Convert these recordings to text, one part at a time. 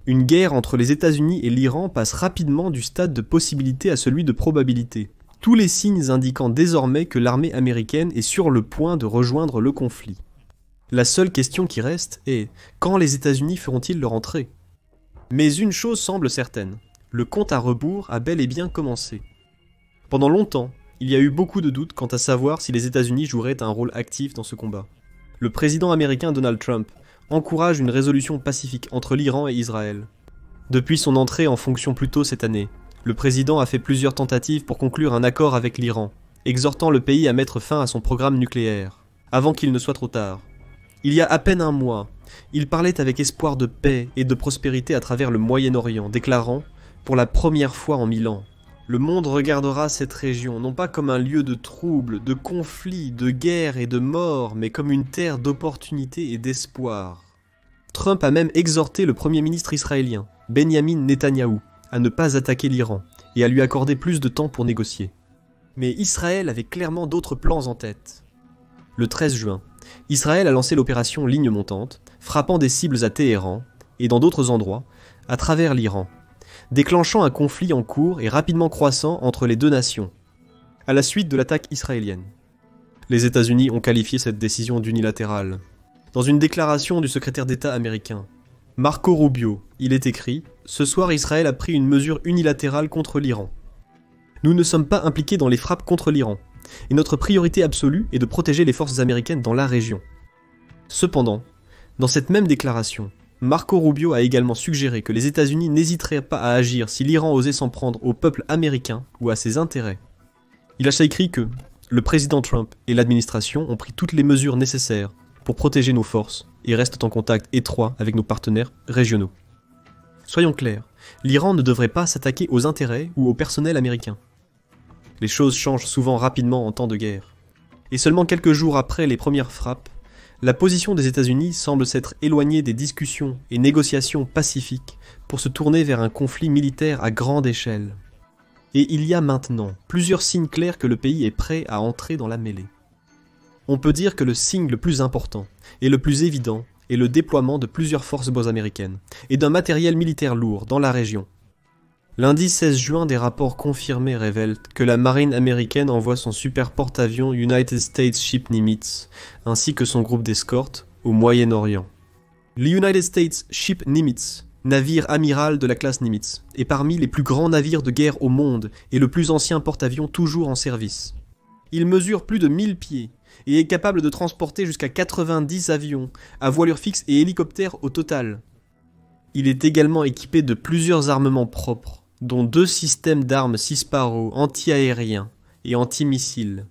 Une guerre entre les États-Unis et l'Iran passe rapidement du stade de possibilité à celui de probabilité, tous les signes indiquant désormais que l'armée américaine est sur le point de rejoindre le conflit. La seule question qui reste est, quand les États-Unis feront-ils leur entrée? Mais une chose semble certaine, le compte à rebours a bel et bien commencé. Pendant longtemps, il y a eu beaucoup de doutes quant à savoir si les États-Unis joueraient un rôle actif dans ce combat. Le président américain Donald Trump encourage une résolution pacifique entre l'Iran et Israël. Depuis son entrée en fonction plus tôt cette année, le président a fait plusieurs tentatives pour conclure un accord avec l'Iran, exhortant le pays à mettre fin à son programme nucléaire, avant qu'il ne soit trop tard. Il y a à peine un mois, il parlait avec espoir de paix et de prospérité à travers le Moyen-Orient, déclarant, pour la première fois en 1000 ans, le monde regardera cette région non pas comme un lieu de troubles, de conflits, de guerres et de morts, mais comme une terre d'opportunités et d'espoir. Trump a même exhorté le premier ministre israélien, Benjamin Netanyahou, à ne pas attaquer l'Iran et à lui accorder plus de temps pour négocier. Mais Israël avait clairement d'autres plans en tête. Le 13 juin, Israël a lancé l'opération Ligne montante, frappant des cibles à Téhéran et dans d'autres endroits, à travers l'Iran, déclenchant un conflit en cours et rapidement croissant entre les deux nations, à la suite de l'attaque israélienne. Les États-Unis ont qualifié cette décision d'unilatérale. Dans une déclaration du secrétaire d'État américain, Marco Rubio, il est écrit « Ce soir Israël a pris une mesure unilatérale contre l'Iran. Nous ne sommes pas impliqués dans les frappes contre l'Iran, et notre priorité absolue est de protéger les forces américaines dans la région. » Cependant, dans cette même déclaration, Marco Rubio a également suggéré que les États-Unis n'hésiteraient pas à agir si l'Iran osait s'en prendre au peuple américain ou à ses intérêts. Il a écrit que le président Trump et l'administration ont pris toutes les mesures nécessaires pour protéger nos forces et restent en contact étroit avec nos partenaires régionaux. Soyons clairs, l'Iran ne devrait pas s'attaquer aux intérêts ou au personnel américain. Les choses changent souvent rapidement en temps de guerre. Et seulement quelques jours après les premières frappes, la position des États-Unis semble s'être éloignée des discussions et négociations pacifiques pour se tourner vers un conflit militaire à grande échelle. Et il y a maintenant plusieurs signes clairs que le pays est prêt à entrer dans la mêlée. On peut dire que le signe le plus important et le plus évident est le déploiement de plusieurs forces américaines et d'un matériel militaire lourd dans la région. Lundi 16 juin, des rapports confirmés révèlent que la marine américaine envoie son super porte-avions United States Ship Nimitz, ainsi que son groupe d'escorte, au Moyen-Orient. L'United States Ship Nimitz, navire amiral de la classe Nimitz, est parmi les plus grands navires de guerre au monde et le plus ancien porte-avions toujours en service. Il mesure plus de 1000 pieds et est capable de transporter jusqu'à 90 avions, à voilure fixe et hélicoptères au total. Il est également équipé de plusieurs armements propres, dont 2 systèmes d'armes Sparrow anti-aériens et anti-missiles.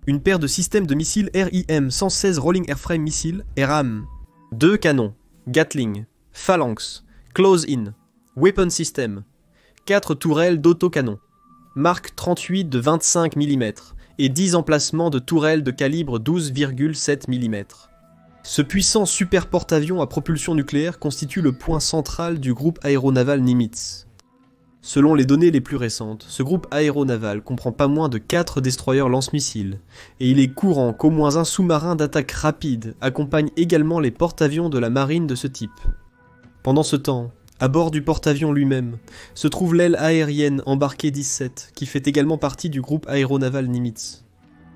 Une paire de systèmes de missiles RIM-116 Rolling Airframe Missiles RAM, 2 canons, Gatling, Phalanx, Close-In, Weapon System, 4 tourelles d'autocanon, Mark 38 de 25 mm et 10 emplacements de tourelles de calibre 12,7 mm. Ce puissant super porte-avions à propulsion nucléaire constitue le point central du groupe aéronaval Nimitz. Selon les données les plus récentes, ce groupe aéronaval comprend pas moins de 4 destroyers lance-missiles, et il est courant qu'au moins un sous-marin d'attaque rapide accompagne également les porte-avions de la marine de ce type. Pendant ce temps, à bord du porte-avions lui-même, se trouve l'aile aérienne embarquée 17, qui fait également partie du groupe aéronaval Nimitz.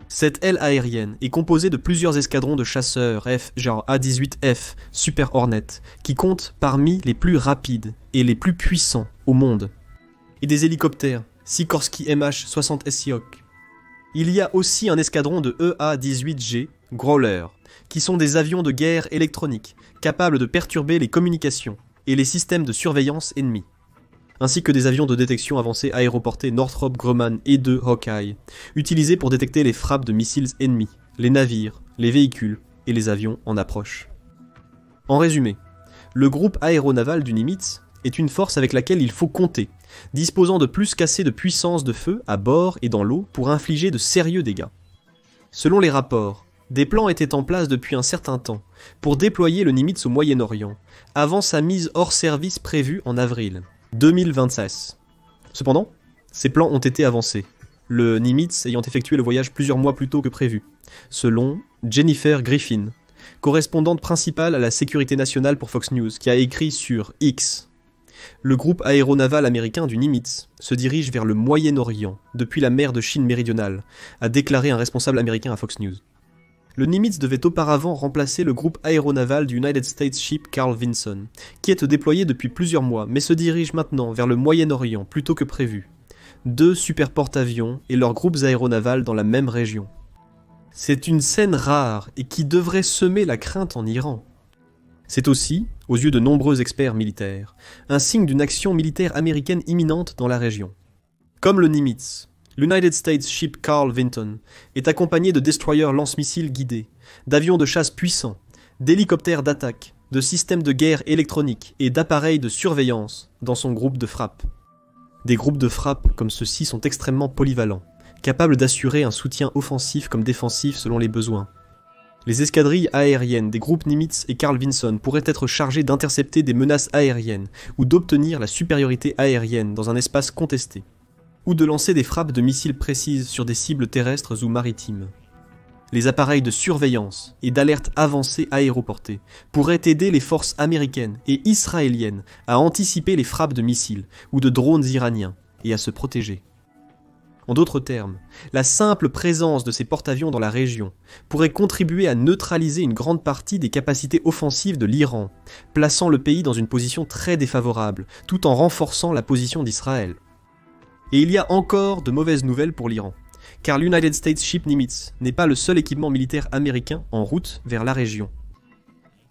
Cette aile aérienne est composée de plusieurs escadrons de chasseurs genre A-18F, Super Hornet, qui comptent parmi les plus rapides et les plus puissants au monde, et des hélicoptères Sikorsky MH-60 Seahawk. Il y a aussi un escadron de EA-18G, Growler, qui sont des avions de guerre électroniques, capables de perturber les communications et les systèmes de surveillance ennemis, ainsi que des avions de détection avancés aéroportés Northrop Grumman E-2 Hawkeye, utilisés pour détecter les frappes de missiles ennemis, les navires, les véhicules et les avions en approche. En résumé, le groupe aéronaval du Nimitz est une force avec laquelle il faut compter, disposant de plus qu'assez de puissance de feu à bord et dans l'eau pour infliger de sérieux dégâts. Selon les rapports, des plans étaient en place depuis un certain temps pour déployer le Nimitz au Moyen-Orient, avant sa mise hors service prévue en avril 2026. Cependant, ces plans ont été avancés, le Nimitz ayant effectué le voyage plusieurs mois plus tôt que prévu, selon Jennifer Griffin, correspondante principale à la sécurité nationale pour Fox News, qui a écrit sur X Le groupe aéronaval américain du Nimitz se dirige vers le Moyen-Orient depuis la mer de Chine méridionale, a déclaré un responsable américain à Fox News. Le Nimitz devait auparavant remplacer le groupe aéronaval du United States Ship Carl Vinson, qui est déployé depuis plusieurs mois, mais se dirige maintenant vers le Moyen-Orient plutôt que prévu. 2 super porte-avions et leurs groupes aéronavals dans la même région. C'est une scène rare et qui devrait semer la crainte en Iran. C'est aussi, aux yeux de nombreux experts militaires, un signe d'une action militaire américaine imminente dans la région. Comme le Nimitz, l'United States Ship Carl Vinson est accompagné de destroyers lance-missiles guidés, d'avions de chasse puissants, d'hélicoptères d'attaque, de systèmes de guerre électroniques et d'appareils de surveillance dans son groupe de frappe. Des groupes de frappe comme ceux-ci sont extrêmement polyvalents, capables d'assurer un soutien offensif comme défensif selon les besoins. Les escadrilles aériennes des groupes Nimitz et Carl Vinson pourraient être chargées d'intercepter des menaces aériennes ou d'obtenir la supériorité aérienne dans un espace contesté, ou de lancer des frappes de missiles précises sur des cibles terrestres ou maritimes. Les appareils de surveillance et d'alerte avancée aéroportée pourraient aider les forces américaines et israéliennes à anticiper les frappes de missiles ou de drones iraniens et à se protéger. En d'autres termes, la simple présence de ces porte-avions dans la région pourrait contribuer à neutraliser une grande partie des capacités offensives de l'Iran, plaçant le pays dans une position très défavorable, tout en renforçant la position d'Israël. Et il y a encore de mauvaises nouvelles pour l'Iran, car l'United States Ship Nimitz n'est pas le seul équipement militaire américain en route vers la région.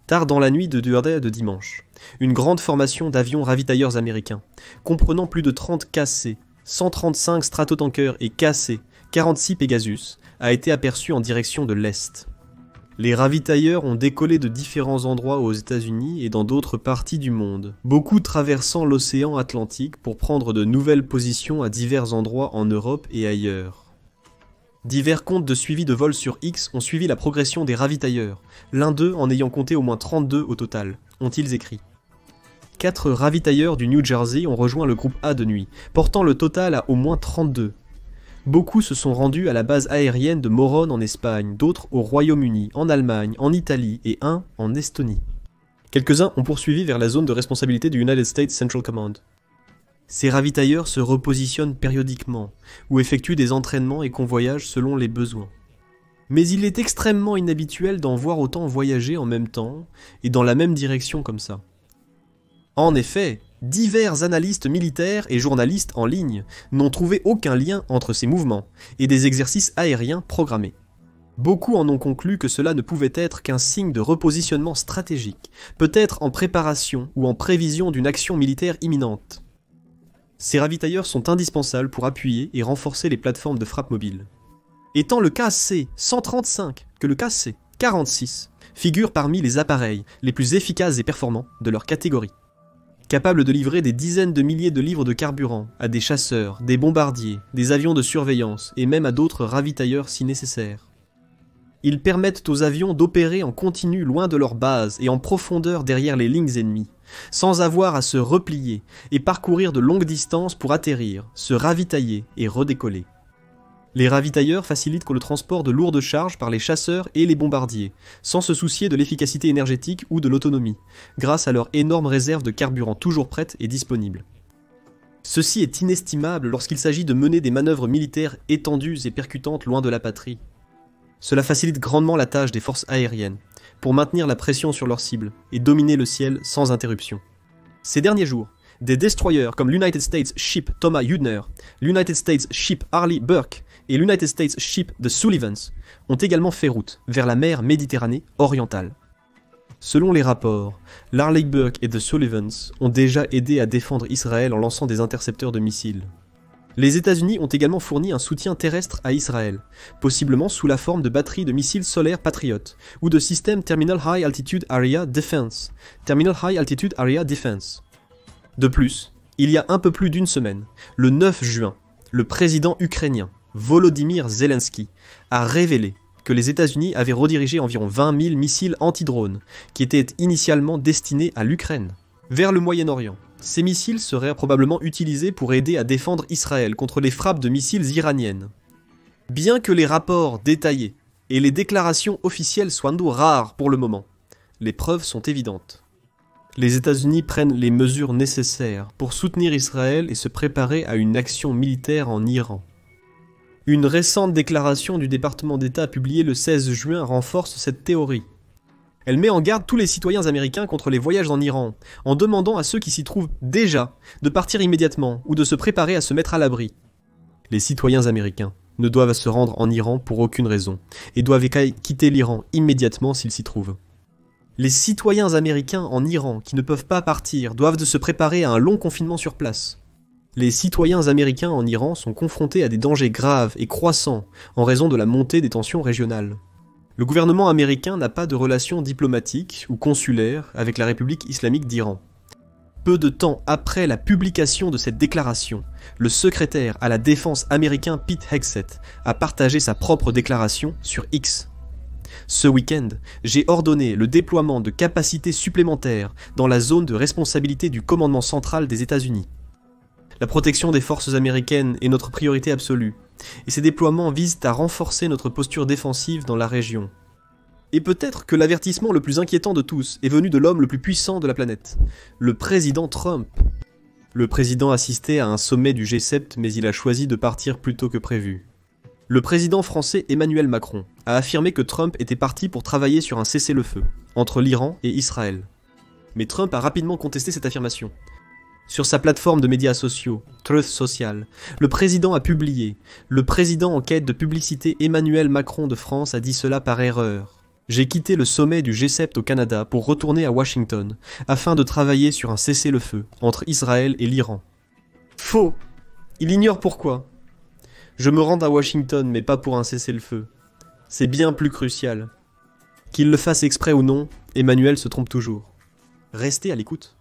Tard dans la nuit de dimanche, une grande formation d'avions ravitailleurs américains, comprenant plus de 30 KC, 135 Stratotankers et KC, 46 Pegasus, a été aperçu en direction de l'Est. Les ravitailleurs ont décollé de différents endroits aux États-Unis et dans d'autres parties du monde, beaucoup traversant l'océan Atlantique pour prendre de nouvelles positions à divers endroits en Europe et ailleurs. Divers comptes de suivi de vol sur X ont suivi la progression des ravitailleurs, l'un d'eux en ayant compté au moins 32 au total, ont-ils écrit. 4 ravitailleurs du New Jersey ont rejoint le groupe A de nuit, portant le total à au moins 32. Beaucoup se sont rendus à la base aérienne de Morón en Espagne, d'autres au Royaume-Uni, en Allemagne, en Italie et un en Estonie. Quelques-uns ont poursuivi vers la zone de responsabilité du United States Central Command. Ces ravitailleurs se repositionnent périodiquement, ou effectuent des entraînements et convoyages selon les besoins. Mais il est extrêmement inhabituel d'en voir autant voyager en même temps, et dans la même direction comme ça. En effet, divers analystes militaires et journalistes en ligne n'ont trouvé aucun lien entre ces mouvements et des exercices aériens programmés. Beaucoup en ont conclu que cela ne pouvait être qu'un signe de repositionnement stratégique, peut-être en préparation ou en prévision d'une action militaire imminente. Ces ravitailleurs sont indispensables pour appuyer et renforcer les plateformes de frappe mobile. Et tant le KC-135 que le KC-46 figurent parmi les appareils les plus efficaces et performants de leur catégorie. Capables de livrer des dizaines de milliers de livres de carburant à des chasseurs, des bombardiers, des avions de surveillance et même à d'autres ravitailleurs si nécessaire. Ils permettent aux avions d'opérer en continu loin de leur base et en profondeur derrière les lignes ennemies, sans avoir à se replier et parcourir de longues distances pour atterrir, se ravitailler et redécoller. Les ravitailleurs facilitent le transport de lourdes charges par les chasseurs et les bombardiers, sans se soucier de l'efficacité énergétique ou de l'autonomie, grâce à leur énorme réserve de carburant toujours prête et disponible. Ceci est inestimable lorsqu'il s'agit de mener des manœuvres militaires étendues et percutantes loin de la patrie. Cela facilite grandement la tâche des forces aériennes, pour maintenir la pression sur leurs cibles et dominer le ciel sans interruption. Ces derniers jours, des destroyers comme l'United States Ship Thomas Hübner, l'United States Ship Arleigh Burke et l'United States Ship The Sullivans ont également fait route vers la mer Méditerranée orientale. Selon les rapports, l'Arleigh Burke et The Sullivans ont déjà aidé à défendre Israël en lançant des intercepteurs de missiles. Les États-Unis ont également fourni un soutien terrestre à Israël, possiblement sous la forme de batteries de missiles solaires Patriot ou de systèmes Terminal High Altitude Area Defense, De plus, il y a un peu plus d'une semaine, le 9 juin, le président ukrainien, Volodymyr Zelensky, a révélé que les États-Unis avaient redirigé environ 20 000 missiles anti-drones, qui étaient initialement destinés à l'Ukraine, vers le Moyen-Orient. Ces missiles seraient probablement utilisés pour aider à défendre Israël contre les frappes de missiles iraniennes. Bien que les rapports détaillés et les déclarations officielles soient rares pour le moment, les preuves sont évidentes. Les États-Unis prennent les mesures nécessaires pour soutenir Israël et se préparer à une action militaire en Iran. Une récente déclaration du département d'État publiée le 16 juin renforce cette théorie. Elle met en garde tous les citoyens américains contre les voyages en Iran, en demandant à ceux qui s'y trouvent déjà de partir immédiatement ou de se préparer à se mettre à l'abri. Les citoyens américains ne doivent se rendre en Iran pour aucune raison, et doivent quitter l'Iran immédiatement s'ils s'y trouvent. Les citoyens américains en Iran qui ne peuvent pas partir doivent se préparer à un long confinement sur place. Les citoyens américains en Iran sont confrontés à des dangers graves et croissants en raison de la montée des tensions régionales. Le gouvernement américain n'a pas de relations diplomatiques ou consulaires avec la République islamique d'Iran. Peu de temps après la publication de cette déclaration, le secrétaire à la défense américain Pete Hegseth a partagé sa propre déclaration sur X. Ce week-end, j'ai ordonné le déploiement de capacités supplémentaires dans la zone de responsabilité du commandement central des États-Unis. La protection des forces américaines est notre priorité absolue, et ces déploiements visent à renforcer notre posture défensive dans la région. Et peut-être que l'avertissement le plus inquiétant de tous est venu de l'homme le plus puissant de la planète, le président Trump. Le président assistait à un sommet du G7, mais il a choisi de partir plus tôt que prévu. Le président français Emmanuel Macron a affirmé que Trump était parti pour travailler sur un cessez-le-feu entre l'Iran et Israël. Mais Trump a rapidement contesté cette affirmation. Sur sa plateforme de médias sociaux, Truth Social, le président a publié « Le président en quête de publicité Emmanuel Macron de France a dit cela par erreur. J'ai quitté le sommet du G7 au Canada pour retourner à Washington, afin de travailler sur un cessez-le-feu entre Israël et l'Iran. » Faux! Il ignore pourquoi. Je me rends à Washington, mais pas pour un cessez-le-feu. C'est bien plus crucial. Qu'il le fasse exprès ou non, Emmanuel se trompe toujours. Restez à l'écoute.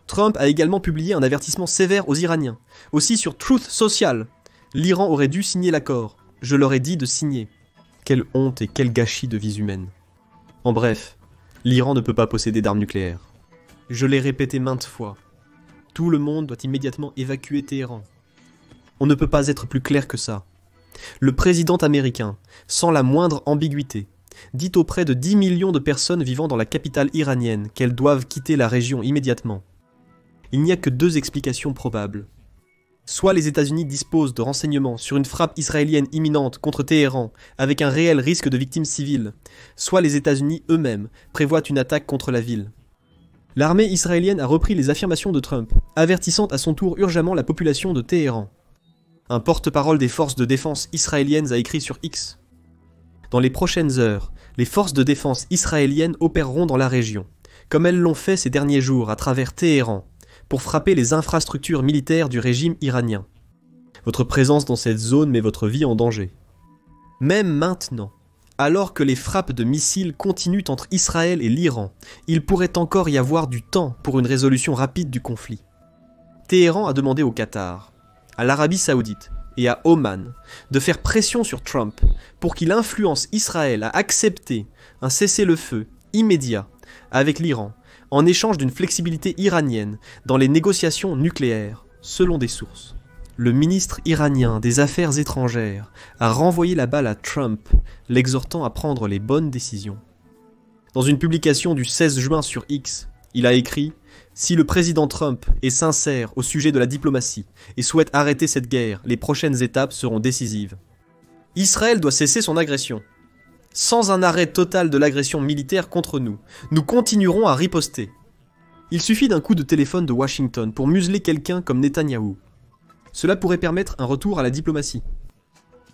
Trump a également publié un avertissement sévère aux Iraniens, aussi sur Truth Social. L'Iran aurait dû signer l'accord. Je leur ai dit de signer. Quelle honte et quel gâchis de vies humaines. En bref, l'Iran ne peut pas posséder d'armes nucléaires. Je l'ai répété maintes fois. Tout le monde doit immédiatement évacuer Téhéran. On ne peut pas être plus clair que ça. Le président américain, sans la moindre ambiguïté, dit auprès de 10 millions de personnes vivant dans la capitale iranienne qu'elles doivent quitter la région immédiatement. Il n'y a que deux explications probables. Soit les États-Unis disposent de renseignements sur une frappe israélienne imminente contre Téhéran avec un réel risque de victimes civiles, soit les États-Unis eux-mêmes prévoient une attaque contre la ville. L'armée israélienne a repris les affirmations de Trump, avertissant à son tour urgemment la population de Téhéran. Un porte-parole des forces de défense israéliennes a écrit sur X. Dans les prochaines heures, les forces de défense israéliennes opéreront dans la région, comme elles l'ont fait ces derniers jours à travers Téhéran, pour frapper les infrastructures militaires du régime iranien. Votre présence dans cette zone met votre vie en danger. Même maintenant, alors que les frappes de missiles continuent entre Israël et l'Iran, il pourrait encore y avoir du temps pour une résolution rapide du conflit. Téhéran a demandé au Qatar, à l'Arabie Saoudite et à Oman de faire pression sur Trump pour qu'il influence Israël à accepter un cessez-le-feu immédiat avec l'Iran en échange d'une flexibilité iranienne dans les négociations nucléaires, selon des sources. Le ministre iranien des Affaires étrangères a renvoyé la balle à Trump, l'exhortant à prendre les bonnes décisions. Dans une publication du 16 juin sur X, il a écrit « Si le président Trump est sincère au sujet de la diplomatie et souhaite arrêter cette guerre, les prochaines étapes seront décisives. Israël doit cesser son agression. Sans un arrêt total de l'agression militaire contre nous, nous continuerons à riposter. Il suffit d'un coup de téléphone de Washington pour museler quelqu'un comme Netanyahou. Cela pourrait permettre un retour à la diplomatie. »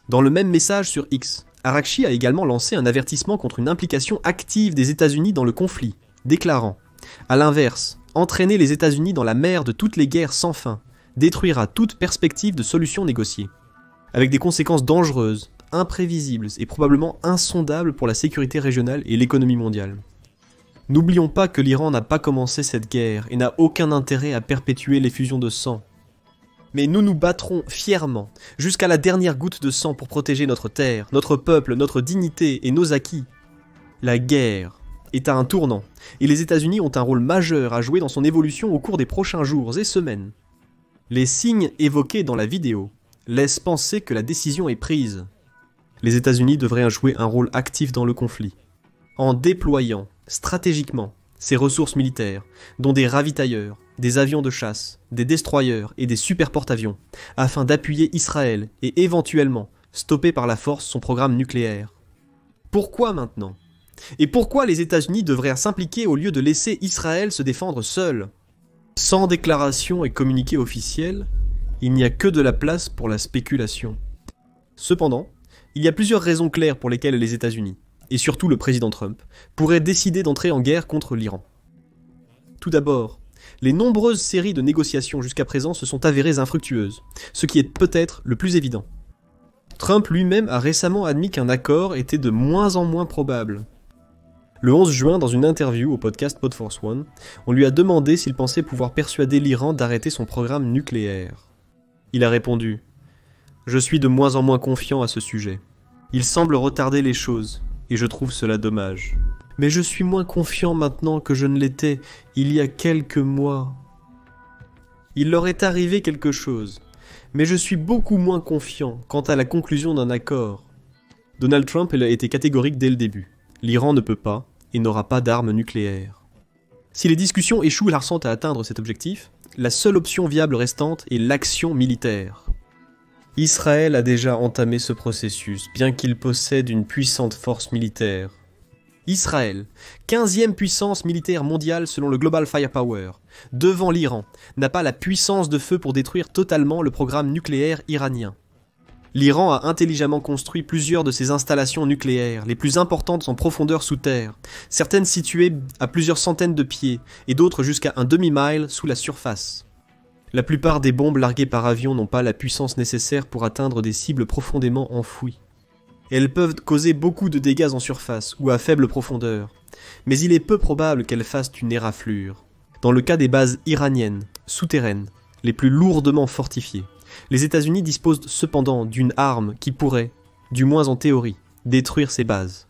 Dans le même message sur X, Arakchi a également lancé un avertissement contre une implication active des États-Unis dans le conflit, déclarant « À l'inverse, entraîner les États-Unis dans la mer de toutes les guerres sans fin détruira toute perspective de solution négociée, avec des conséquences dangereuses, imprévisibles et probablement insondables pour la sécurité régionale et l'économie mondiale. N'oublions pas que l'Iran n'a pas commencé cette guerre et n'a aucun intérêt à perpétuer l'effusion de sang. Mais nous nous battrons fièrement, jusqu'à la dernière goutte de sang pour protéger notre terre, notre peuple, notre dignité et nos acquis. La guerre est à un tournant, et les États-Unis ont un rôle majeur à jouer dans son évolution au cours des prochains jours et semaines. Les signes évoqués dans la vidéo laissent penser que la décision est prise. Les États-Unis devraient jouer un rôle actif dans le conflit, en déployant stratégiquement ses ressources militaires, dont des ravitailleurs, des avions de chasse, des destroyers et des super porte-avions, afin d'appuyer Israël et éventuellement stopper par la force son programme nucléaire. Pourquoi maintenant ? Et pourquoi les États-Unis devraient s'impliquer au lieu de laisser Israël se défendre seul ? Sans déclaration et communiqué officiel, il n'y a que de la place pour la spéculation. Cependant, il y a plusieurs raisons claires pour lesquelles les États-Unis, et surtout le président Trump, pourraient décider d'entrer en guerre contre l'Iran. Tout d'abord, les nombreuses séries de négociations jusqu'à présent se sont avérées infructueuses, ce qui est peut-être le plus évident. Trump lui-même a récemment admis qu'un accord était de moins en moins probable. Le 11 juin, dans une interview au podcast Pod Force One, on lui a demandé s'il pensait pouvoir persuader l'Iran d'arrêter son programme nucléaire. Il a répondu « Je suis de moins en moins confiant à ce sujet. Il semble retarder les choses, et je trouve cela dommage. Mais je suis moins confiant maintenant que je ne l'étais il y a quelques mois. Il leur est arrivé quelque chose, mais je suis beaucoup moins confiant quant à la conclusion d'un accord. » Donald Trump a été catégorique dès le début. L'Iran ne peut pas et n'aura pas d'armes nucléaires. Si les discussions échouent larçant à atteindre cet objectif, la seule option viable restante est l'action militaire. Israël a déjà entamé ce processus, bien qu'il possède une puissante force militaire. Israël, 15e puissance militaire mondiale selon le Global Firepower, devant l'Iran, n'a pas la puissance de feu pour détruire totalement le programme nucléaire iranien. L'Iran a intelligemment construit plusieurs de ses installations nucléaires, les plus importantes en profondeur sous terre, certaines situées à plusieurs centaines de pieds et d'autres jusqu'à un demi-mile sous la surface. La plupart des bombes larguées par avion n'ont pas la puissance nécessaire pour atteindre des cibles profondément enfouies. Elles peuvent causer beaucoup de dégâts en surface ou à faible profondeur, mais il est peu probable qu'elles fassent une éraflure. Dans le cas des bases iraniennes, souterraines, les plus lourdement fortifiées, les États-Unis disposent cependant d'une arme qui pourrait, du moins en théorie, détruire ces bases.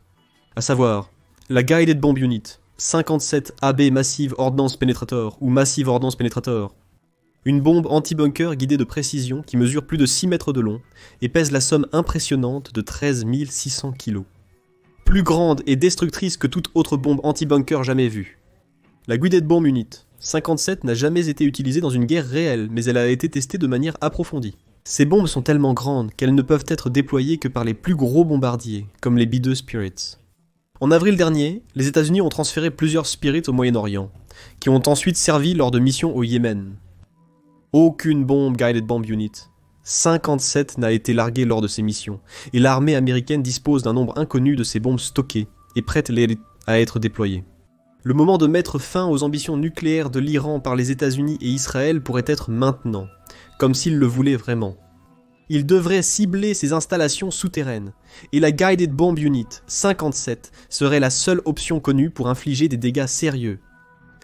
À savoir, la Guided Bomb Unit, 57 AB Massive Ordnance Penetrator ou Massive Ordnance Penetrator. Une bombe anti-bunker guidée de précision qui mesure plus de 6 mètres de long et pèse la somme impressionnante de 13 600 kg. Plus grande et destructrice que toute autre bombe anti-bunker jamais vue. La Guided Bomb Unit 57 n'a jamais été utilisée dans une guerre réelle, mais elle a été testée de manière approfondie. Ces bombes sont tellement grandes qu'elles ne peuvent être déployées que par les plus gros bombardiers, comme les B-2 Spirits. En avril dernier, les États-Unis ont transféré plusieurs Spirits au Moyen-Orient, qui ont ensuite servi lors de missions au Yémen. Aucune bombe Guided Bomb Unit 57 n'a été larguée lors de ces missions, et l'armée américaine dispose d'un nombre inconnu de ces bombes stockées et prêtes à être déployées. Le moment de mettre fin aux ambitions nucléaires de l'Iran par les États-Unis et Israël pourrait être maintenant, comme s'ils le voulaient vraiment. Ils devraient cibler ces installations souterraines, et la Guided Bomb Unit 57 serait la seule option connue pour infliger des dégâts sérieux.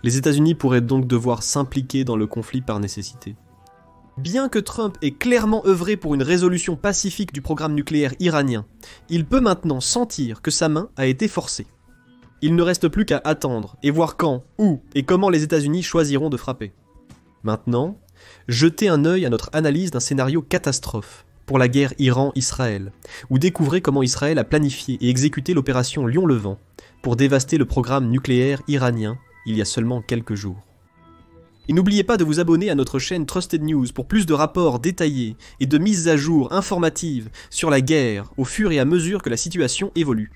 Les États-Unis pourraient donc devoir s'impliquer dans le conflit par nécessité. Bien que Trump ait clairement œuvré pour une résolution pacifique du programme nucléaire iranien, il peut maintenant sentir que sa main a été forcée. Il ne reste plus qu'à attendre et voir quand, où et comment les États-Unis choisiront de frapper. Maintenant, jetez un œil à notre analyse d'un scénario catastrophe pour la guerre Iran-Israël, ou découvrez comment Israël a planifié et exécuté l'opération Lion-Levant pour dévaster le programme nucléaire iranien il y a seulement quelques jours. Et n'oubliez pas de vous abonner à notre chaîne Trusted News pour plus de rapports détaillés et de mises à jour informatives sur la guerre au fur et à mesure que la situation évolue.